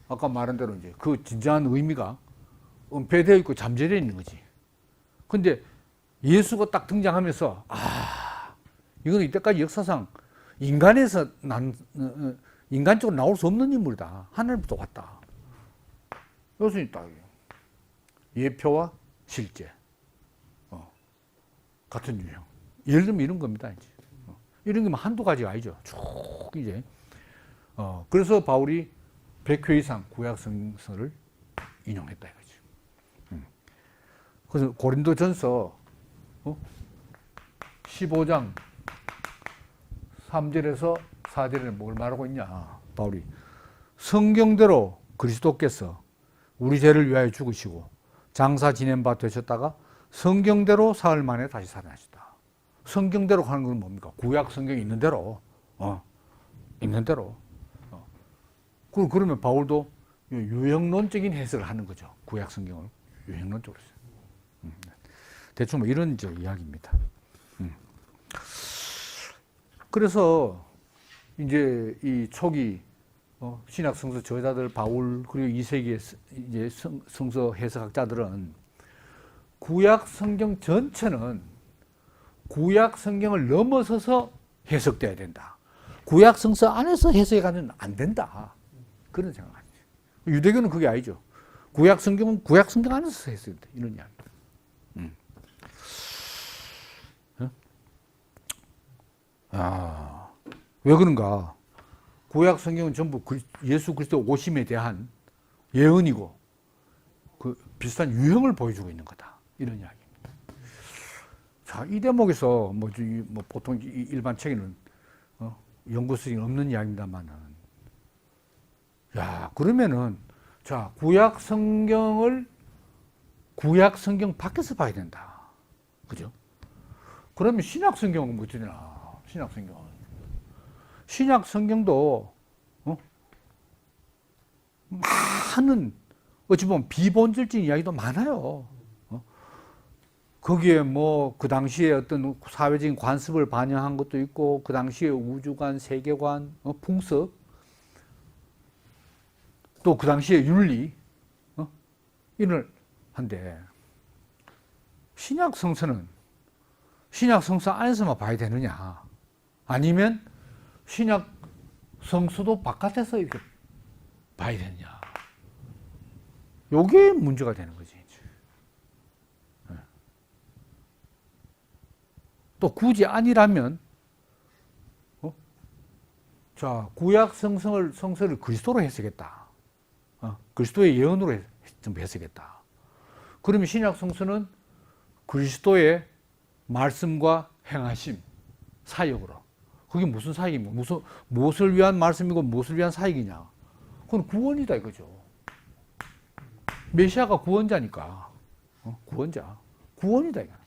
아까 말한 대로 이제 그 진정한 의미가 은폐되어 있고 잠재되어 있는 거지. 근데 예수가 딱 등장하면서 이거는 이때까지 역사상 인간에서 인간적으로 나올 수 없는 인물이다. 하늘부터 왔다. 요순이 딱 예표와 실제 같은 유형. 예를 들면 이런 겁니다. 이제 이런 게 한두 가지가 아니죠. 쭉 이제 그래서 바울이 100회 이상 구약 성서를 인용했다 이거지. 그래서 고린도전서 15장 3절에서 4절에는 뭘 말하고 있냐. 바울이 성경대로 그리스도께서 우리 죄를 위하여 죽으시고 장사 지낸 바 되셨다가 성경대로 사흘 만에 다시 살아나셨다. 성경대로 하는 건 뭡니까? 구약 성경에 있는 대로 있는 대로. 그러면 바울도 유형론적인 해석을 하는 거죠. 구약 성경을 유형론적으로. 대충 뭐 이런 이야기입니다. 그래서 이제 이 초기 신약 성서 저자들 바울 그리고 2세기의 이제 성서 해석학자들은 구약 성경 전체는 구약 성경을 넘어서서 해석돼야 된다. 구약 성서 안에서 해석해 가면 안 된다. 그런 생각이죠. 유대교는 그게 아니죠. 구약 성경은 구약 성경 안에서 해석된다. 이런 이야기. 왜 그런가? 구약 성경은 전부 예수 그리스도 오심에 대한 예언이고 그 비슷한 유형을 보여주고 있는 거다. 이런 이야기입니다. 자, 이 대목에서 뭐 보통 일반 책에는 연구성이 없는 이야기입니다만은, 그러면은 자 구약 성경 밖에서 봐야 된다. 그죠? 그러면 신약 성경은 뭐 되나? 신약 성경도 많은 어찌 보면 비본질적인 이야기도 많아요. 거기에 뭐 그 당시에 어떤 사회적인 관습을 반영한 것도 있고 그 당시에 우주관, 세계관, 풍습 또 그 당시에 윤리 이런 한데 신약 성서 안에서만 봐야 되느냐? 아니면 신약 성서도 바깥에서 이렇게 봐야 되느냐? 요게 문제가 되는 거지. 또 굳이 아니라면, 자, 구약 성서를 그리스도로 해석했다. 그리스도의 예언으로 좀 해석했다. 그러면 신약 성서는 그리스도의 말씀과 행하심, 사역으로. 그게 무슨 사역입니까? 무엇을 위한 말씀이고 무엇을 위한 사역이냐? 그건 구원이다 이거죠. 메시아가 구원자니까. 구원이다 이거.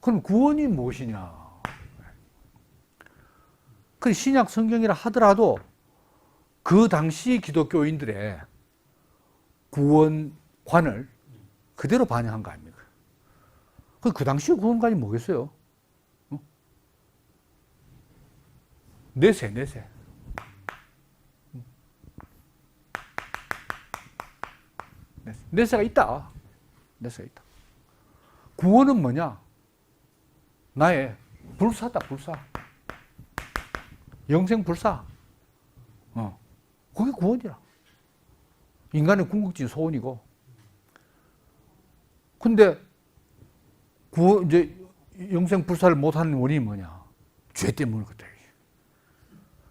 그럼 구원이 무엇이냐? 그 신약 성경이라 하더라도 그 당시 기독교인들의 구원관을 그대로 반영한 거 아닙니까? 그 당시 구원관이 뭐겠어요? 내세. 내세가 있다. 구원은 뭐냐? 나의 불사다, 불사. 영생 불사. 그게 구원이라. 인간의 궁극적인 소원이고. 근데 이제 영생 불사를 못하는 원인이 뭐냐? 죄 때문에 그렇다.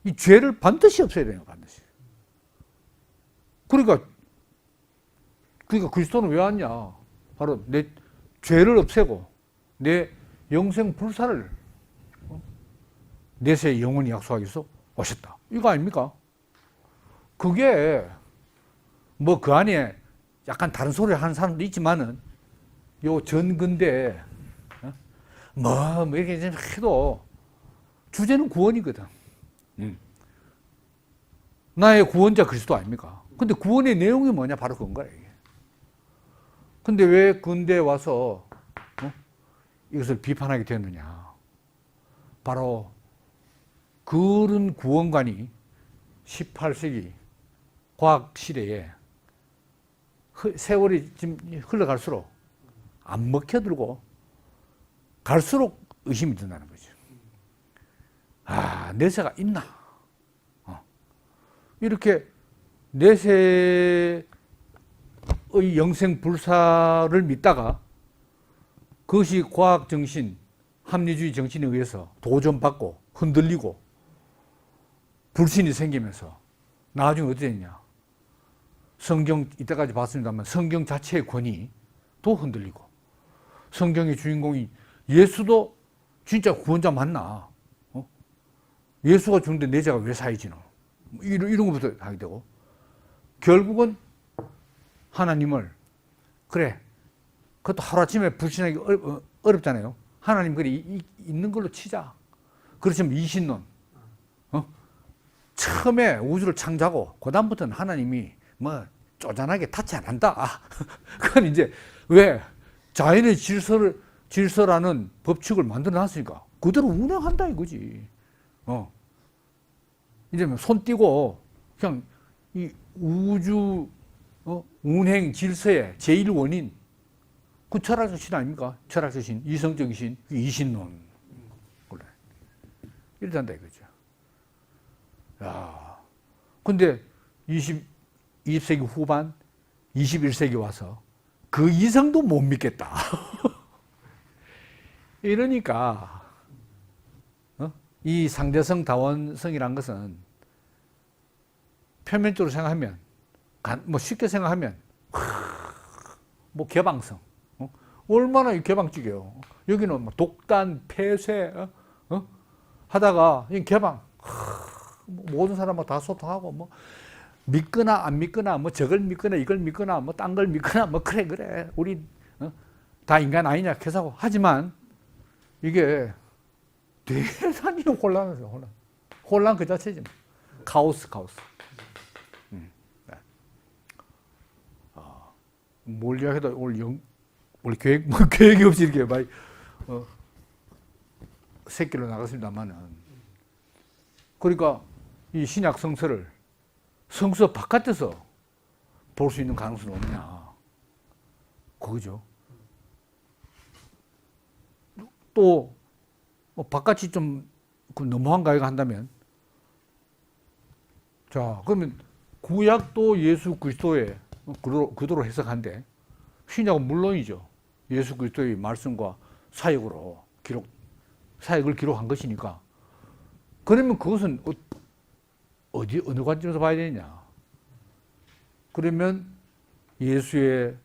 이 죄를 반드시 없애야 돼요, 반드시. 그러니까 그리스도는 왜 왔냐? 바로 내 죄를 없애고 내 영생 불사를 내세 영원히 약속하기 위해서 오셨다. 이거 아닙니까? 그게 뭐 그 안에 약간 다른 소리를 하는 사람도 있지만은 요 전근대에 뭐 이렇게 해도 주제는 구원이거든. 나의 구원자 그리스도 아닙니까? 근데 구원의 내용이 뭐냐? 바로 그건 거야, 이게. 근데 왜 근대에 와서 이것을 비판하게 되었느냐? 바로 그런 구원관이 18세기 과학 시대에 세월이 지금 흘러갈수록 안 먹혀들고 갈수록 의심이 든다는 거죠. 아, 내세가 있나? 이렇게 내세의 영생불사를 믿다가 그것이 과학 정신, 합리주의 정신에 의해서 도전받고 흔들리고 불신이 생기면서 나중에 어떻게 됐냐? 성경 이때까지 봤습니다만 성경 자체의 권위도 흔들리고 성경의 주인공이 예수도 진짜 구원자 맞나? 예수가 주는데 내 죄가 왜 사해지노? 이런 것부터 하게 되고 결국은 하나님을 그래 그것도 하루아침에 불신하기 어렵잖아요. 하나님 그래 있는 걸로 치자. 그렇지만 이신론 처음에 우주를 창조하고 그 다음부터는 하나님이 뭐 쪼잔하게 타치 안 한다. 그건 이제 왜 자연의 질서라는 법칙을 만들어 놨으니까 그대로 운행한다 이거지. 이제 손 띄고 그냥 이 우주 운행 질서의 제일 원인 그 철학적 신 아닙니까? 철학적 신, 이성적 신, 이신론. 그래. 이렇단다 이거죠. 야, 근데 20세기 후반, 21세기 와서 그 이성도 못 믿겠다. 이러니까 이 상대성, 다원성이란 것은 표면적으로 생각하면, 뭐 쉽게 생각하면, 뭐 개방성. 얼마나 개방적이에요. 여기는 뭐 독단, 폐쇄, 하다가 개방. 모든 사람하고 다 소통하고, 뭐 믿거나 안 믿거나, 뭐 저걸 믿거나 이걸 믿거나, 뭐 딴 걸 믿거나, 뭐 그래. 우리 다 인간 아니냐 해서 하지만 이게 대단히 혼란해요. 혼란 그 자체지. 카오스. 뭘 이야기해도 오늘 계획이 없이 이렇게 많이 새끼로 나갔습니다만은. 그러니까 이 신약 성서를 성서 바깥에서 볼 수 있는 가능성은 없냐. 그거죠. 또 바깥이 좀 너무한가 이거 한다면 자 그러면 구약도 예수 그리스도의 그대로 해석한데 신약은 물론이죠. 예수 그리스도의 말씀과 사역으로 사역을 기록한 것이니까 그러면 그것은 어느 관점에서 봐야 되느냐. 그러면 예수의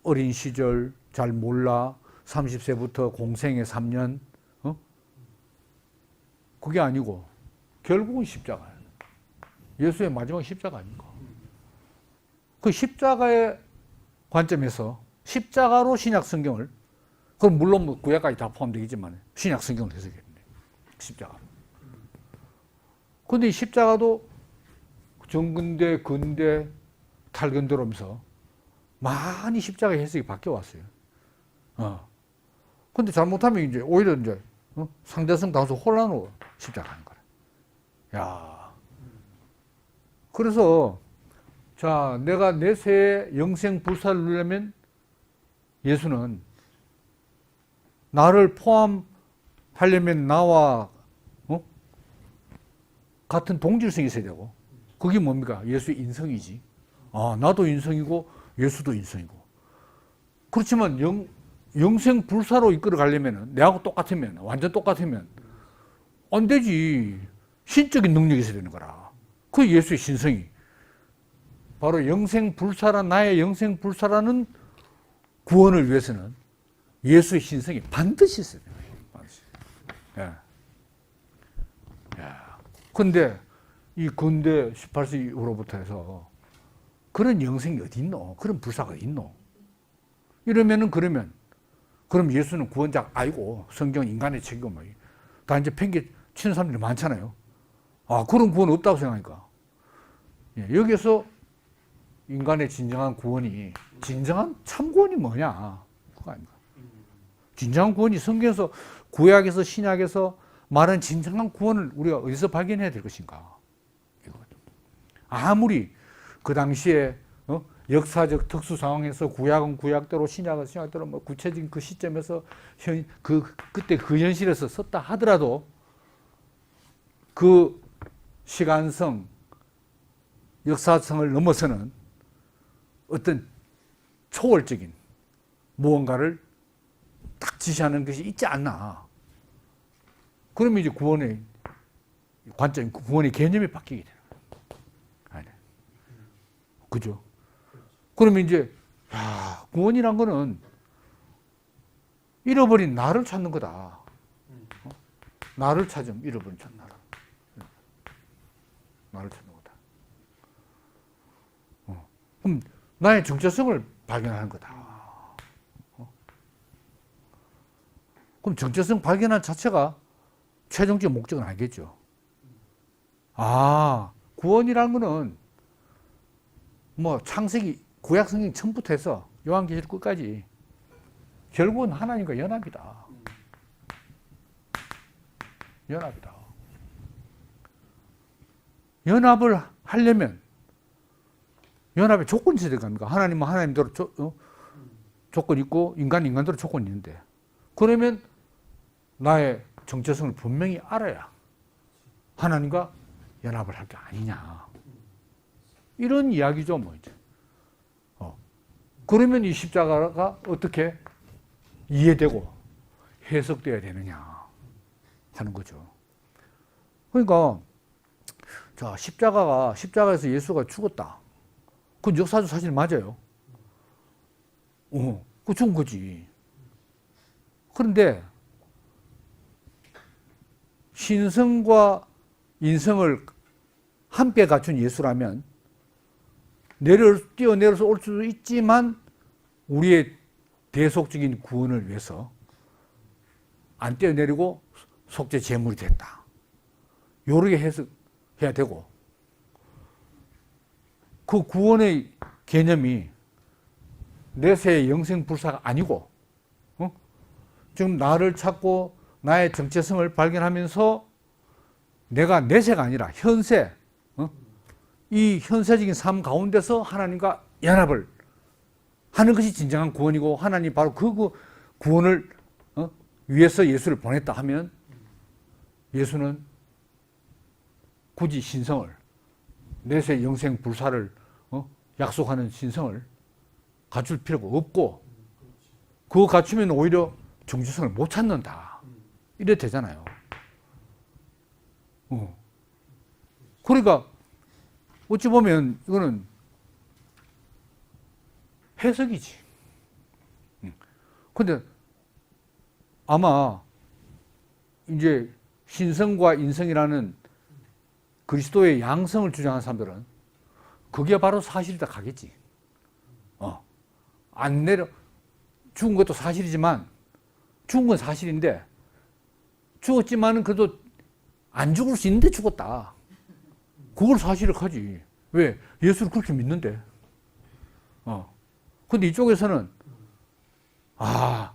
어린 시절 잘 몰라 30세부터 공생의 3년 그게 아니고 결국은 십자가예요. 예수의 마지막 십자가 아닌가. 그 십자가의 관점에서 십자가로 신약 성경을 그럼 물론 뭐 구약까지 다 포함되겠지만 신약 성경을 해석했는데 십자가. 근데 이 십자가도 정근대, 근대, 탈근대로면서 많이 십자가 해석이 바뀌어 왔어요. 근데 잘못하면 이제 오히려 이제 상대성 다소 혼란으로 십자가하는 거라. 야. 그래서 자, 내가 내세의 영생 불사를 누리려면 예수는 나를 포함하려면 나와 같은 동질성이 있어야 되고 그게 뭡니까? 예수의 인성이지. 나도 인성이고 예수도 인성이고. 그렇지만 영생 불사로 이끌어 가려면 내하고 똑같으면 완전 똑같으면 안 되지. 신적인 능력이 있어야 되는 거라. 그 예수의 신성이 바로 나의 영생 불사라는 구원을 위해서는 예수의 신성이 반드시 있어야 돼요. 반드시. 그런데 이 근대 18세기 이후로부터 해서 그런 영생이 어디 있노? 그런 불사가 어디 있노? 이러면은 그럼 예수는 구원자 아니고 성경 인간의 책이고 뭐 다 이제 팽개 치는 사람들이 많잖아요. 그런 구원 없다고 생각하니까. 여기서 인간의 진정한 구원이, 진정한 참 구원이 뭐냐? 그거 아닙니까? 진정한 구원이 성경에서, 구약에서, 신약에서 말하는 진정한 구원을 우리가 어디서 발견해야 될 것인가? 이거거든요. 아무리 그 당시에 역사적 특수 상황에서 구약은 구약대로, 신약은 신약대로 뭐 구체적인 그 시점에서 그때 그 현실에서 썼다 하더라도 그 시간성, 역사성을 넘어서는 어떤 초월적인 무언가를 딱 지시하는 것이 있지 않나. 그러면 이제 구원의 관점, 구원의 개념이 바뀌게 되는 거예요. 그죠? 그러면 이제, 야, 구원이란 거는 잃어버린 나를 찾는 거다. 나를 찾음, 잃어버린 나를. 나를 찾는 거다. 그럼 나의 정체성을 발견하는 거다. 그럼 정체성 발견한 자체가 최종적 목적은 아니겠죠. 아, 구원이라는 거는 뭐 창세기, 구약 성경 처음부터 해서 요한계시록 끝까지 결국은 하나님과 연합이다. 연합이다. 연합을 하려면 연합의 조건이 있어야 됩니까? 하나님은 하나님대로 조건이 있고 인간대로 조건이 있는데, 그러면 나의 정체성을 분명히 알아야 하나님과 연합을 할 게 아니냐. 이런 이야기죠, 뭐, 이제. 그러면 이 십자가가 어떻게 이해되고 해석되어야 되느냐 하는 거죠. 그러니까, 자, 십자가에서 예수가 죽었다. 그건 역사적 사실 맞아요. 그 죽은 거지. 그런데, 신성과 인성을 함께 갖춘 예수라면 뛰어내려서 올 수도 있지만 우리의 대속적인 구원을 위해서 안 뛰어내리고 속죄 제물이 됐다. 요렇게 해석해야 되고, 그 구원의 개념이 내세의 영생불사가 아니고, 지금 나를 찾고 나의 정체성을 발견하면서 내가 내세가 아니라 현세, 이 현세적인 삶 가운데서 하나님과 연합을 하는 것이 진정한 구원이고, 하나님 바로 그 구원을 위해서 예수를 보냈다 하면 예수는 굳이 신성을, 내세 영생 불사를 약속하는 신성을 갖출 필요가 없고, 그거 갖추면 오히려 정체성을 못 찾는다. 이래 되잖아요. 그러니까 어찌 보면 이거는 해석이지. 근데 아마 이제 신성과 인성이라는 그리스도의 양성을 주장하는 사람들은 그게 바로 사실이다 가겠지. 안 죽은 것도 사실이지만, 죽은 건 사실인데, 죽었지만은 그래도 안 죽을 수 있는데 죽었다. 그걸 사실을 하지. 왜? 예수를 그렇게 믿는데. 근데 이쪽에서는, 안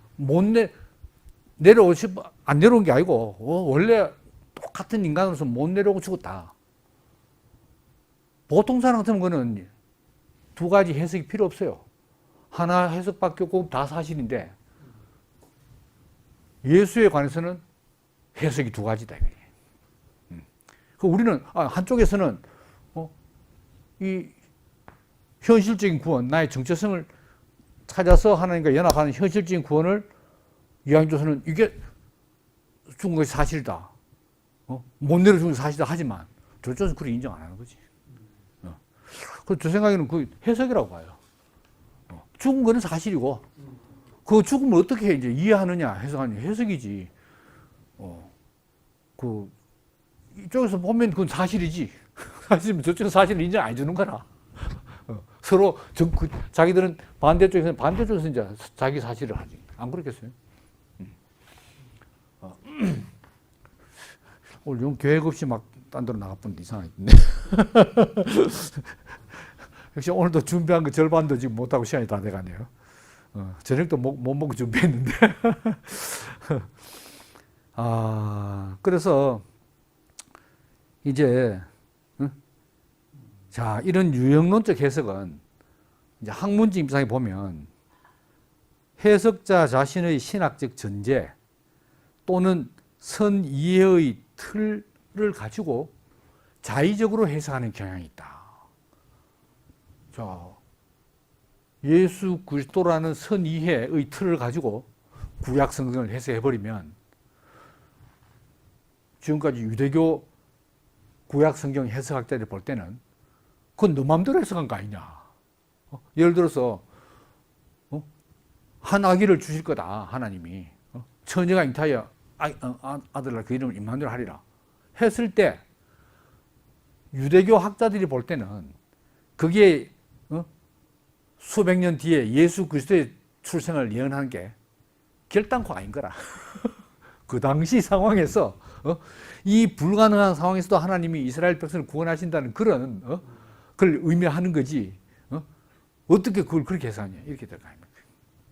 내려온 게 아니고, 원래 똑같은 인간으로서 못 내려오고 죽었다. 보통 사람 같은 거는 두 가지 해석이 필요 없어요. 하나 해석밖에 없고 다 사실인데, 예수에 관해서는 해석이 두 가지다. 우리는, 한쪽에서는, 이 현실적인 구원, 나의 정체성을 찾아서 하나님과 연합하는 현실적인 구원을 이왕조서는 이게 죽은 것이 사실이다. 못 내려 죽은 것이 사실이다 하지만, 저쪽은 그렇게 인정 안 하는 거지. 그래서 제 생각에는 그 해석이라고 봐요. 죽은 거는 사실이고, 그 죽음을 어떻게 이제 이해하느냐, 해석하느냐, 해석이지. 이쪽에서 보면 그건 사실이지. 사실이면 저쪽은 사실을 인정 안 해주는 거라. 서로, 자기들은 반대쪽에서 이제 자기 사실을 하지. 안 그렇겠어요? 오늘 용 계획 없이 막 딴 데로 나가본데 이상하겠네. 역시 오늘도 준비한 거 절반도 지금 못하고 시간이 다 돼가네요. 저녁도 못 먹고 준비했는데. 그래서 이제, 자, 이런 유형론적 해석은 이제 학문적 입장에 보면 해석자 자신의 신학적 전제 또는 선이해의 틀을 가지고 자의적으로 해석하는 경향이 있다. 자, 예수 그리스도라는 선이해의 틀을 가지고 구약 성경을 해석해버리면 지금까지 유대교 구약 성경 해석학자들이 볼 때는 그건 너 마음대로 해석한 거 아니냐. 예를 들어서 한 아기를 주실 거다 하나님이. 처녀가 잉타하여 아들라 그 이름을 임마누엘 하리라 했을 때 유대교 학자들이 볼 때는 그게 수백 년 뒤에 예수 그리스도의 출생을 예언하는 게 결단코 아닌 거라. 그 당시 상황에서 이 불가능한 상황에서도 하나님이 이스라엘 백성을 구원하신다는 그런 그걸 의미하는 거지. 어떻게 그걸 그렇게 해석하냐 이렇게 될 거 아닙니까?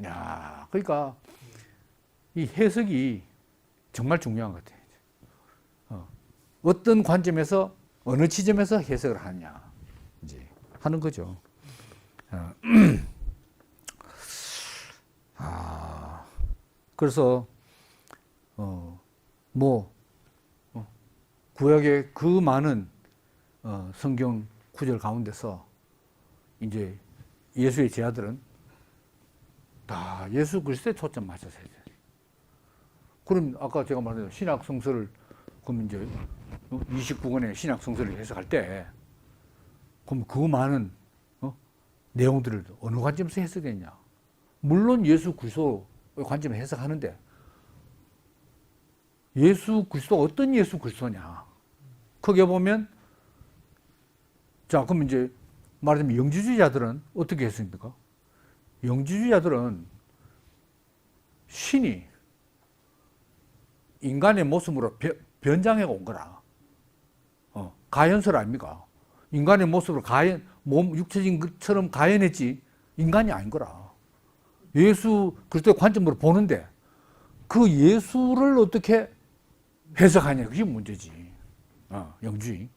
야, 그러니까 이 해석이 정말 중요한 것 같아요. 어떤 관점에서 어느 지점에서 해석을 하느냐 이제 하는 거죠. 그래서 구약의 그 많은 성경 구절 가운데서 이제 예수의 제자들은 다 예수 그리스도에 초점 맞춰서 해야 돼요. 그럼 아까 제가 말한 신약 성서를 그럼 이제 29권의 신약 성서를 해석할 때 그럼 그 많은 내용들을 어느 관점에서 해석했냐? 물론 예수 그리스도의 관점에서 해석하는데 예수 그리스도가 어떤 예수 그리스도냐? 거기에 보면 자 그럼 이제 말하자면 영지주의자들은 어떻게 했습니까? 영지주의자들은 신이 인간의 모습으로 변장해 온 거라. 가연설 아닙니까? 인간의 모습으로 몸 육체적인 것처럼 가연했지 인간이 아닌 거라. 예수 그리스도의 관점으로 보는데 그 예수를 어떻게 해석하냐 그게 문제지. 영주의.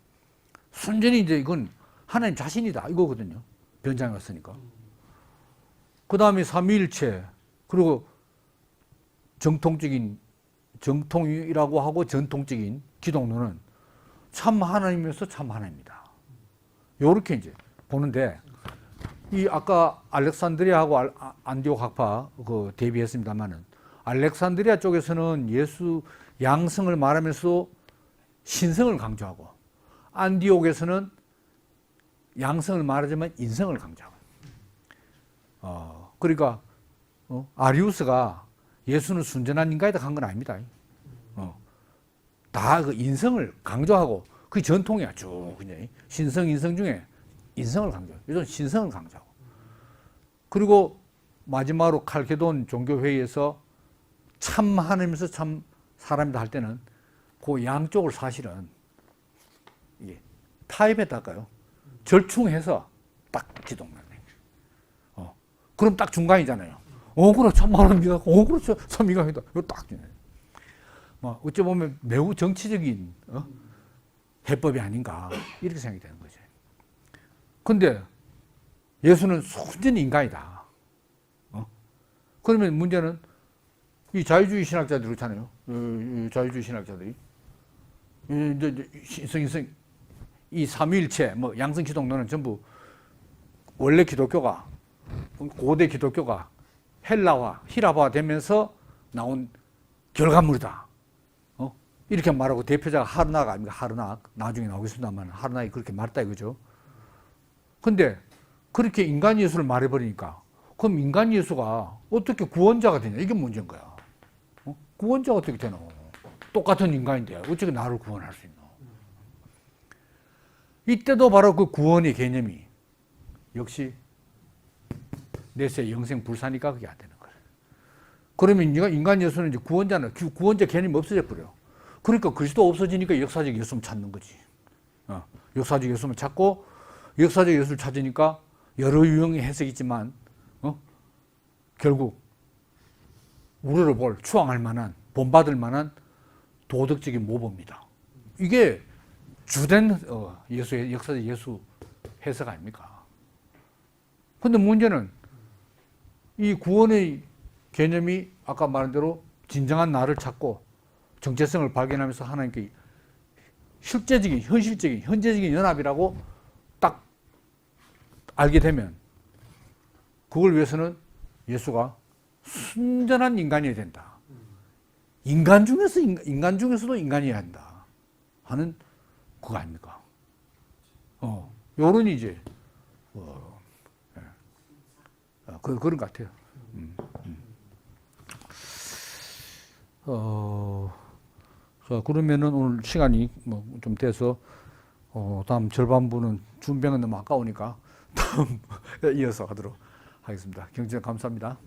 순전히 이제 이건 하나님 자신이다 이거거든요. 변장해 왔으니까. 그 다음에 삼위일체 그리고 정통이라고 하고 전통적인 기독론은 참 하나님이면서 참 하나입니다. 요렇게 이제 보는데 이 아까 알렉산드리아하고 안디옥 학파 그 대비했습니다만은 알렉산드리아 쪽에서는 예수 양성을 말하면서 신성을 강조하고 안디옥에서는 양성을 말하자면 인성을 강조하고 그러니까 아리우스가 예수는 순전한 인간이다 한 건 아닙니다. 다 그 인성을 강조하고 그게 전통이야 쭉 그냥 신성 인성 중에 인성을 강조. 요즘 신성을 강조하고. 그리고 마지막으로 칼케돈 종교회의에서 참 하나님에서 참 사람이다 할 때는 그 양쪽을 사실은 이게 타협했달까요? 절충해서 딱 기독론이에요. 그럼 딱 중간이잖아요. 그래 참 하나님이다. 그렇죠 참 인간이다. 이거 딱. 어찌 보면 매우 정치적인 해법이 아닌가 이렇게 생각이 되는 거죠. 근데 예수는 순전히 인간이다. 그러면 문제는 이 자유주의 신학자들 그렇잖아요. 자유주의 신학자들이 신성 이 삼위일체 양성 기독론은 전부 원래 기독교가 고대 기독교가 헬라화, 히라화 되면서 나온 결과물이다. 이렇게 말하고 대표자가 하르나가 아닙니까? 하르나 나중에 나오겠습니다만 하르나이 그렇게 말했다 이거죠. 근데 그렇게 인간 예수를 말해버리니까 그럼 인간 예수가 어떻게 구원자가 되냐 이게 문제인 거야. 구원자가 어떻게 되노? 똑같은 인간인데 어떻게 나를 구원할 수 있노? 이때도 바로 그 구원의 개념이 역시 내세 영생 불사니까 그게 안 되는 거예요. 그러면 인간 예수는 이제 구원자는 구원자 개념이 없어져 버려. 그러니까 그리스도 없어지니까 역사적 예수를 찾는 거지. 역사적 예수를 찾고 역사적 예수를 찾으니까 여러 유형의 해석이 있지만 결국 우리를 추앙할 만한, 본받을 만한 도덕적인 모범이다. 이게 주된 예수의 역사적 예수 해석 아닙니까? 근데 문제는 이 구원의 개념이 아까 말한 대로 진정한 나를 찾고 정체성을 발견하면서 하나님께 실제적인, 현실적인, 현재적인 연합이라고 딱 알게 되면 그걸 위해서는 예수가 순전한 인간이어야 된다. 인간 중에서도 인간이어야 한다. 하는 그거 아닙니까? 요런 이제, 그런 것 같아요. 자, 그러면은 오늘 시간이 뭐 좀 돼서, 다음 절반부는 준비는 너무 아까우니까 다음 이어서 하도록 하겠습니다. 경청 감사합니다.